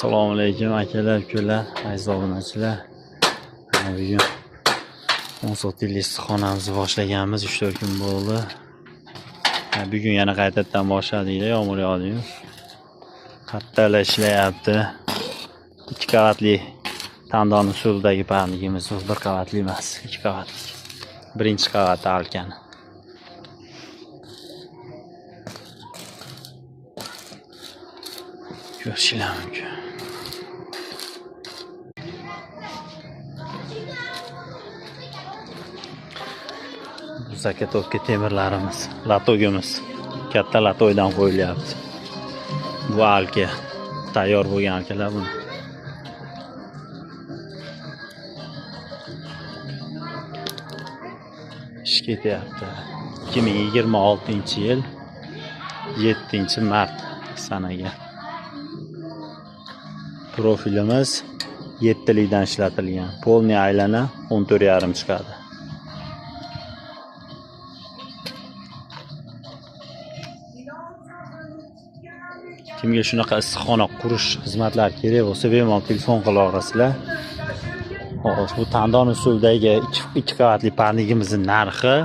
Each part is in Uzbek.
Assalomu alaykum akalar, ukalar, aziz obunachilar. Bugun 10 soatlik istiqxonamizni boshlaganmiz, 3-4 kun bo'ldi. Bugun yana qaytadan boshladik-da, yomg'ir yog'di-yu. Qattiq ishlayapti. 2 qavatli tandon usulidagi parnigimiz, 1 qavatli emas, 2 qavatli. Birinchi qavati alkan. Ko'rishlar mumkin. Bu zakatovka temirlarimiz, latogimiz. Katta latoydan qo'yilyapti. Bu alka tayyor bo'lgan alkalar buni. Ish ketyapti. 2026-yil 7-mart sanaga. Profilimiz 7likdan ishlatilgan. Polni aylana 14,5 chiqadi. Kimga shunaqa issiqxona qurish xizmatlari kerak bo'lsa, bemalol telefon qila olasizlar. Xo'sh, bu tandon usulidagi 2 qavatli parnigimizning narxi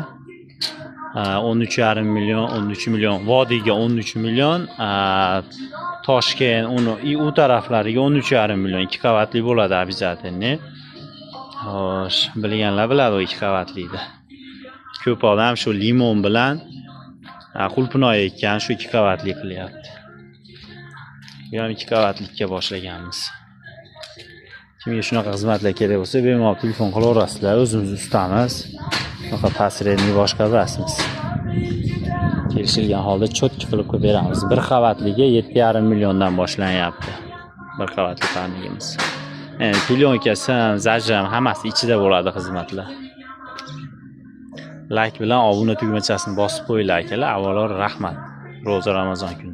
13,5 million, 13 million, vodiyga 13 million, Toshkent u taraflariga 13,5 million, 2 qavatli bo'ladi обязательно. Xo'sh, bilganlar biladi bu 2 qavatlikni. Ko'p odam shu limon bilan qulpinoy ekkan, shu 2 qavatli qilyapti. Bu ham 2 qavatlikka boshlaganmiz. Kimga shunaqa xizmatlar kerak bo'lsa, bemalol telefon qilaverasizlar. O'zimiz ustamiz. Bunaqa pasredni boshqarasiz. Kelishilgan holda cho'tki qilib beramiz. 1 qavatliga 7,5 milliondan boshlanyapti. 1 qavatli parnigimiz. Plyonka, zajam hammasi ichida bo'ladi xizmatlar. Like bilan obuna tugmachasini bosib qo'yinglar akalar. Avvalo rahmat. Ro'za Ramazon kuni.